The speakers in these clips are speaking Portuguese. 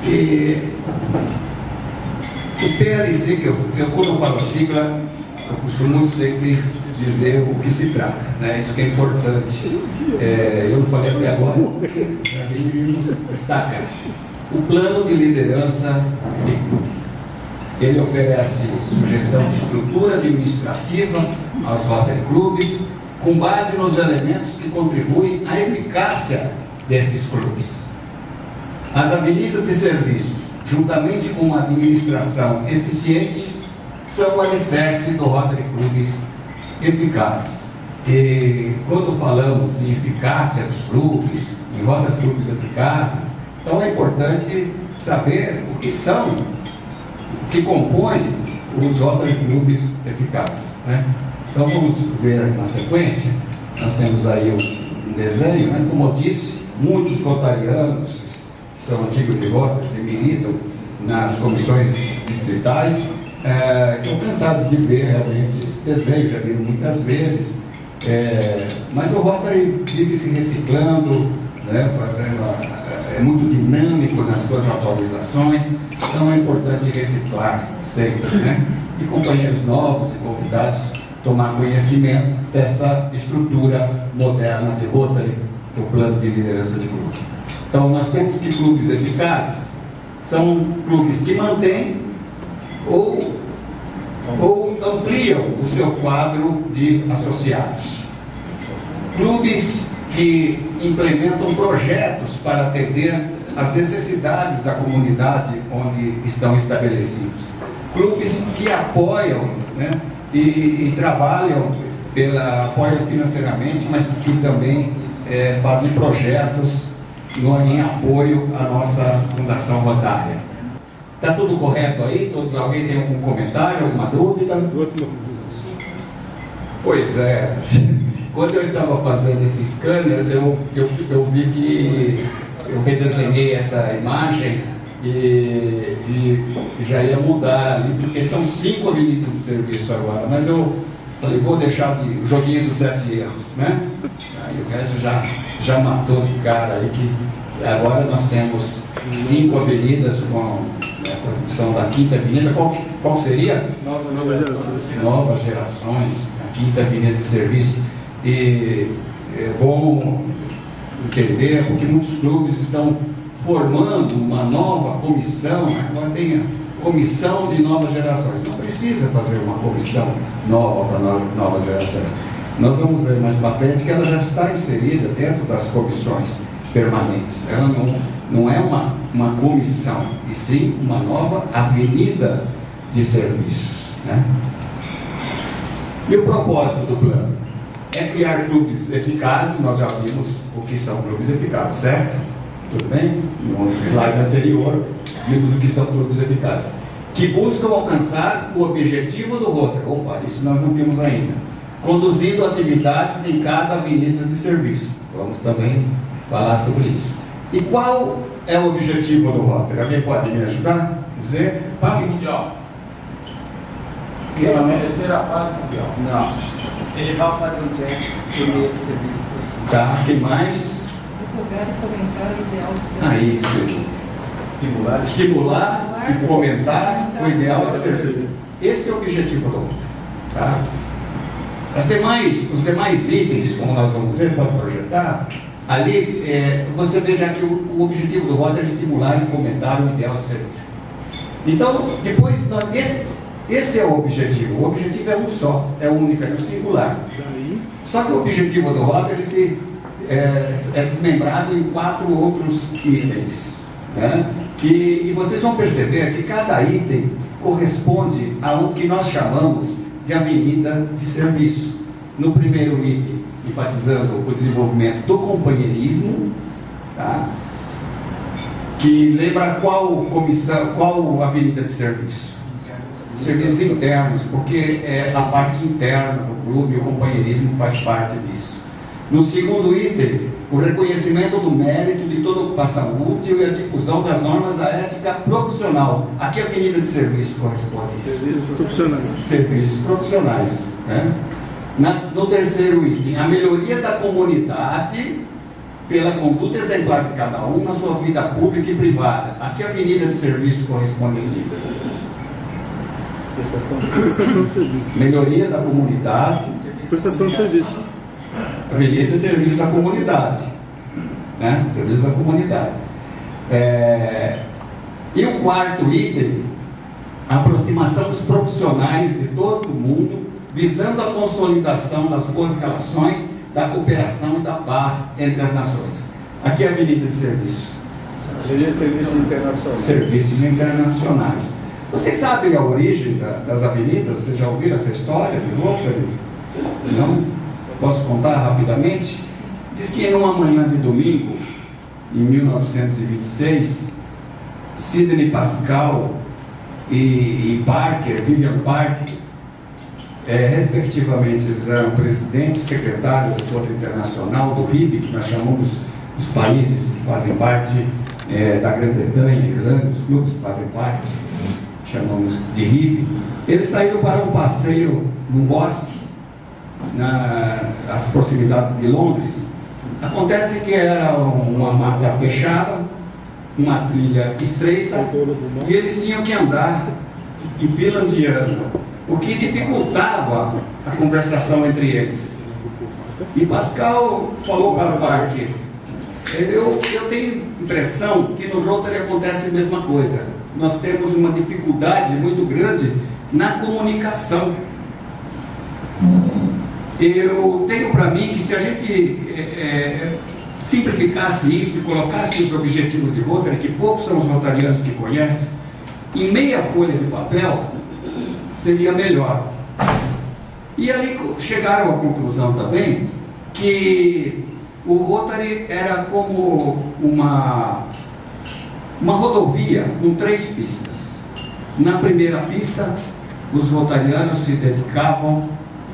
E o PLC, que eu quando eu falo sigla, eu costumo sempre dizer o que se trata, né? Isso que é importante. Eu não falei até agora, já deveríamos destacar. O plano de liderança de clube. Ele oferece sugestão de estrutura administrativa aos Rotary Clubes, com base nos elementos que contribuem à eficácia desses clubes. As avenidas de serviços, juntamente com uma administração eficiente, são o alicerce do Rotary Clubes eficazes. E quando falamos em eficácia dos clubes, em Rotary Clubes eficazes, então é importante saber o que são, o que compõe os Rotary Clubes eficazes, né? Então vamos ver na sequência. Nós temos aí um desenho, né? Como eu disse, muitos rotarianos são antigos de Rotas e militam nas comissões distritais, estão cansados de ver realmente esse desenho, já viram muitas vezes, mas o Rotary vive se reciclando, né, é muito dinâmico nas suas atualizações, então é importante reciclar sempre, né? E companheiros novos e convidados tomar conhecimento dessa estrutura moderna de Rotary, que é o plano de liderança de grupo. Então nós temos que clubes eficazes são clubes que mantêm ou ampliam o seu quadro de associados. Clubes que implementam projetos para atender às necessidades da comunidade onde estão estabelecidos. Clubes que apoiam, né, e trabalham, apoiam financeiramente, mas que também fazem projetos em apoio à nossa Fundação Rotária. Está tudo correto aí? Alguém tem algum comentário, alguma dúvida? Pois é. Quando eu estava fazendo esse scanner, eu vi que eu redesenhei essa imagem e já ia mudar ali, porque são 5 avenidas de serviço agora, mas eu falei, vou deixar de joguinho dos 7 erros, né? Aí o resto já matou de cara aí, que agora nós temos 5 avenidas com a produção da 5ª avenida. Qual seria? Novas gerações, a 5ª avenida de serviço. E é bom entender, porque muitos clubes estão formando uma nova comissão, agora tem a comissão de novas gerações. Não precisa fazer uma comissão nova para novas gerações. Nós vamos ver mais para frente que ela já está inserida dentro das comissões permanentes. Ela não é uma comissão, e sim uma nova avenida de serviços, né? E o propósito do plano é criar clubes eficazes. Nós já vimos o que são clubes eficazes, certo? Tudo bem? No slide anterior, vimos o que são clubes eficazes, que buscam alcançar o objetivo do Rotary. Opa, isso nós não vimos ainda. Conduzindo atividades em cada avenida de serviço. Vamos também falar sobre isso. E qual é o objetivo do Rotary? Alguém pode me ajudar? Dizer? Paz mundial. Estabelecer a paz mundial. Não. Elevar o padrão de ética por meio de serviços. Tá, tem mais? Divulgar e fomentar o ideal de serviço. Estimular e fomentar o ideal de serviço. Esse é o objetivo do Rotary. Tá? Os demais itens, como nós vamos ver, pode projetar, ali você veja que o objetivo do Rotary é estimular e fomentar o ideal de serviço. Então, depois, esse é o objetivo. O objetivo é um só, é único, é singular. Só que o objetivo do Rotary é desmembrado em 4 outros itens, né? E vocês vão perceber que cada item corresponde a o que nós chamamos de avenida de serviço. No primeiro item, enfatizando o desenvolvimento do companheirismo, tá? Que lembra qual avenida de serviço? Serviços internos, porque é a parte interna do clube, o companheirismo faz parte disso. No segundo item, o reconhecimento do mérito de toda ocupação útil e a difusão das normas da ética profissional. A que avenida de serviço corresponde isso? Serviços profissionais. Serviços profissionais, né? No terceiro item, a melhoria da comunidade pela conduta exemplar de cada um na sua vida pública e privada. A que avenida de serviço corresponde assim? Prestação de serviço. Melhoria da comunidade. Prestação de serviço. Avenida de serviço à comunidade, né? Serviço à comunidade. E o quarto item, a aproximação dos profissionais de todo o mundo, visando a consolidação das boas relações, da cooperação e da paz entre as nações. Aqui é a avenida de serviço. Seria serviços internacionais. Serviços internacionais. Vocês sabem a origem das avenidas? Vocês já ouviram essa história de Rotary? Não? Posso contar rapidamente? Diz que numa manhã de domingo, em 1926, Sidney Pascal e Vivian Parker, respectivamente, eles eram presidente e secretário do Fórum Internacional, do RIB, que nós chamamos os países que fazem parte da Grã-Bretanha, Irlanda, os clubes que fazem parte, chamamos de RIB. Eles saíram para um passeio num bosque, nas proximidades de Londres. Acontece que era uma mata fechada, uma trilha estreita, e eles tinham que andar em fila indiana, o que dificultava a conversação entre eles. E Pascal falou para o Parker: eu tenho impressão que no Rotary acontece a mesma coisa. Nós temos uma dificuldade muito grande na comunicação. Eu tenho para mim que se a gente simplificasse isso e colocasse os objetivos de Rotary, que poucos são os rotarianos que conhecem, em meia folha de papel, seria melhor. E ali chegaram à conclusão também que o Rotary era como uma rodovia com 3 pistas. Na primeira pista, os rotarianos se dedicavam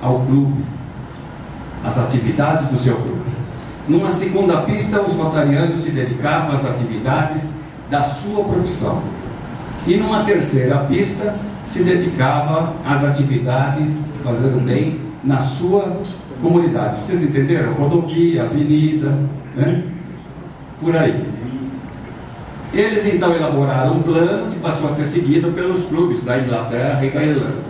ao clube, às atividades do seu clube. Numa segunda pista, os rotarianos se dedicavam às atividades da sua profissão. E numa terceira pista, se dedicava às atividades fazendo bem na sua comunidade. Vocês entenderam? Rodovia, avenida, né? Por aí. Eles então elaboraram um plano que passou a ser seguido pelos clubes da Inglaterra e da Irlanda.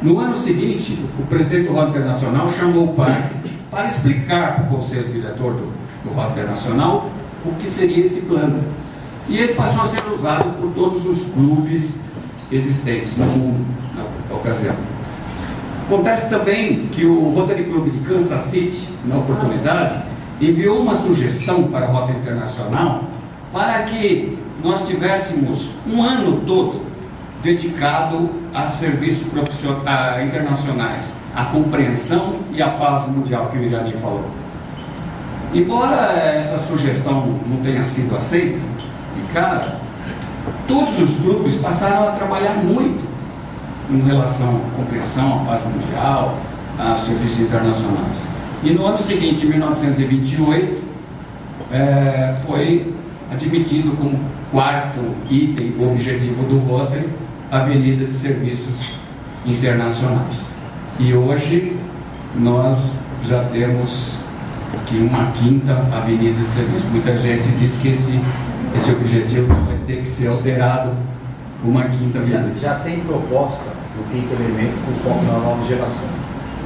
No ano seguinte, o presidente do Rotary Internacional chamou o Parker para explicar para o conselho diretor do Rotary Internacional o que seria esse plano. E ele passou a ser usado por todos os clubes existentes no mundo na ocasião. Acontece também que o Rotary Club de Kansas City, na oportunidade, enviou uma sugestão para o Rotary Internacional para que nós tivéssemos um ano todo dedicado a serviços internacionais, à compreensão e à paz mundial, que o Irani falou. Embora essa sugestão não tenha sido aceita de cara, todos os clubes passaram a trabalhar muito em relação à compreensão, à paz mundial, a serviços internacionais. E no ano seguinte, em 1928, foi admitido como quarto item do objetivo do Rotary, a Avenida de Serviços Internacionais. E hoje nós já temos aqui uma 5ª Avenida de Serviços. Muita gente diz que esse objetivo vai ter que ser alterado por uma 5ª avenida. Já tem proposta do 5º elemento por foco na nova geração.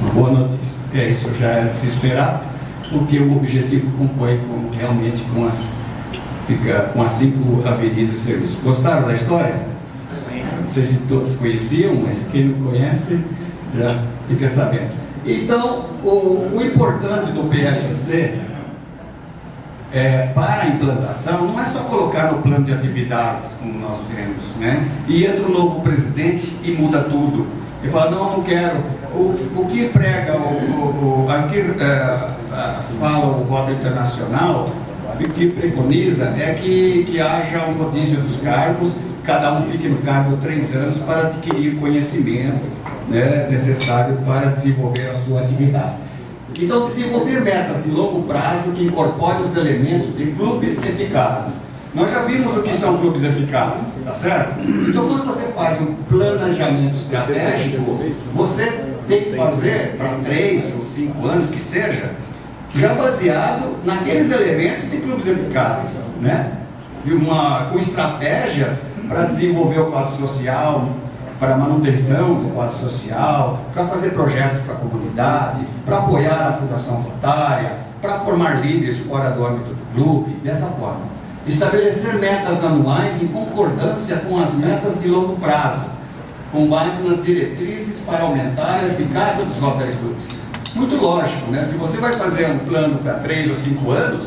Uma boa notícia, porque isso já é de se esperar, porque o objetivo compõe realmente com as 5 avenidas de serviço. Gostaram da história? Não sei se todos conheciam, mas quem não conhece já fica sabendo. Então, o importante do PLC para a implantação não é só colocar no plano de atividades, como nós vemos, né? E entra um novo presidente e muda tudo. Ele fala: não quero. O que prega, fala o Rotary Internacional, o que preconiza é que haja um rodízio dos cargos, cada um fique no cargo 3 anos para adquirir conhecimento, né, necessário para desenvolver a sua atividade. Então, desenvolver metas de longo prazo que incorporem os elementos de clubes eficazes. Nós já vimos o que são clubes eficazes, tá certo? Então, quando você faz um planejamento estratégico, você tem que fazer para 3 ou 5 anos que seja, já baseado naqueles elementos de clubes eficazes, né? Com estratégias para desenvolver o quadro social, para a manutenção do quadro social, para fazer projetos para a comunidade, para apoiar a Fundação Rotária, para formar líderes fora do âmbito do clube, dessa forma. Estabelecer metas anuais em concordância com as metas de longo prazo, com base nas diretrizes para aumentar a eficácia dos Rotary Clubs. Muito lógico, né? Se você vai fazer um plano para 3 ou 5 anos,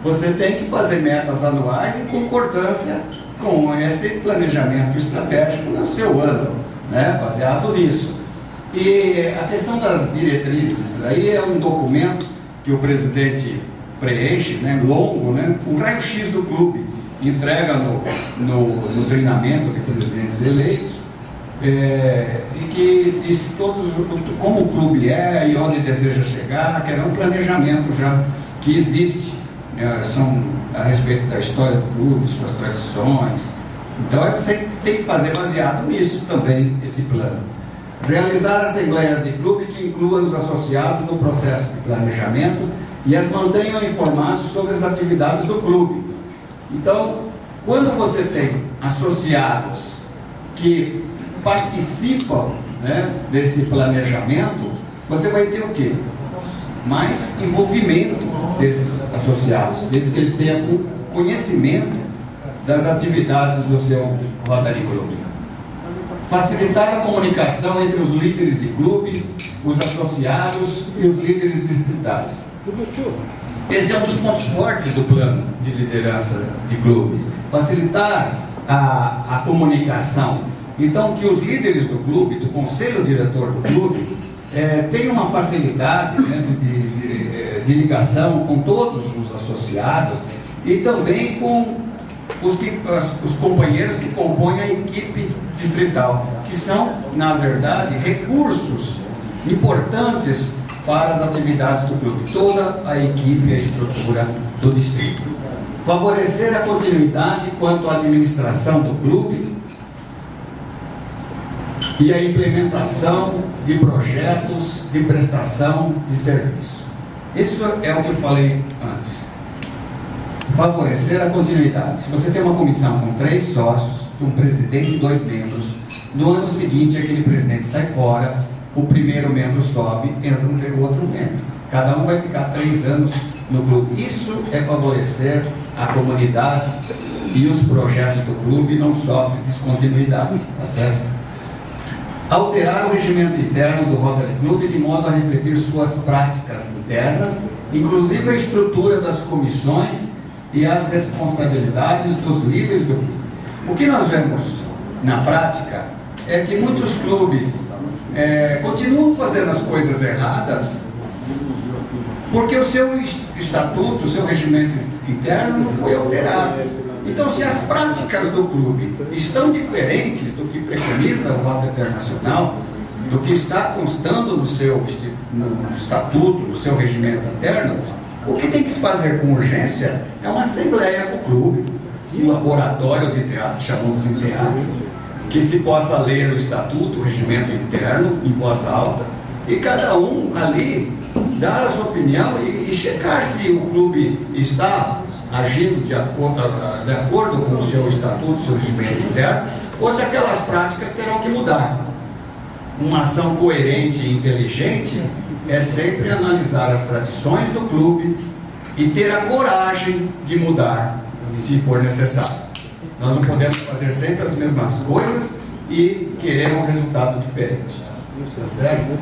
você tem que fazer metas anuais em concordância com esse planejamento estratégico no seu ano, né? Baseado nisso. E a questão das diretrizes, aí é um documento que o presidente preenche, né? Longo, né? Um raio-x do clube, entrega no treinamento de presidentes eleitos, e que diz como o clube é e onde deseja chegar, que é um planejamento já que existe, são a respeito da história do clube, suas tradições. Então você tem que fazer baseado nisso também esse plano. Realizar assembleias de clube que incluam os associados no processo de planejamento e as mantenham informados sobre as atividades do clube. Então, quando você tem associados que participam, né, desse planejamento, você vai ter o quê? Mais envolvimento desses associados, desde que eles tenham conhecimento das atividades do seu Rotary Club. Facilitar a comunicação entre os líderes de clube, os associados e os líderes distritais. Esse é um dos pontos fortes do plano de liderança de clubes. Facilitar a comunicação. Então, que os líderes do clube, do conselho diretor do clube, tenham uma facilidade, né, de ligação com todos os associados e também com os companheiros que compõem a equipe distrital, que são, na verdade, recursos importantes para as atividades do clube, toda a equipe e a estrutura do distrito. Favorecer a continuidade quanto à administração do clube e a implementação de projetos de prestação de serviço. Isso é o que eu falei antes. Favorecer a continuidade. Se você tem uma comissão com 3 sócios, um presidente e 2 membros, no ano seguinte aquele presidente sai fora, o primeiro membro sobe, entra um outro membro. Cada um vai ficar 3 anos no clube. Isso é favorecer a comunidade e os projetos do clube não sofrem descontinuidade, tá certo? Alterar o regimento interno do Rotary Club de modo a refletir suas práticas internas, inclusive a estrutura das comissões e as responsabilidades dos líderes do clube. O que nós vemos na prática é que muitos clubes continuam fazendo as coisas erradas porque o seu estatuto, o seu regimento interno não foi alterado. Então, se as práticas do clube estão diferentes do que preconiza o Rotary Internacional, do que está constando no estatuto, no seu regimento interno, o que tem que se fazer com urgência é uma assembleia com o clube, um laboratório de teatro, chamamos em teatro, que se possa ler o estatuto, o regimento interno, em voz alta, e cada um ali dar a sua opinião e checar se o clube está agindo de acordo com o seu estatuto, seu regimento interno, ou se aquelas práticas terão que mudar. Uma ação coerente e inteligente é sempre analisar as tradições do clube e ter a coragem de mudar, se for necessário. Nós não podemos fazer sempre as mesmas coisas e querer um resultado diferente. Tá certo?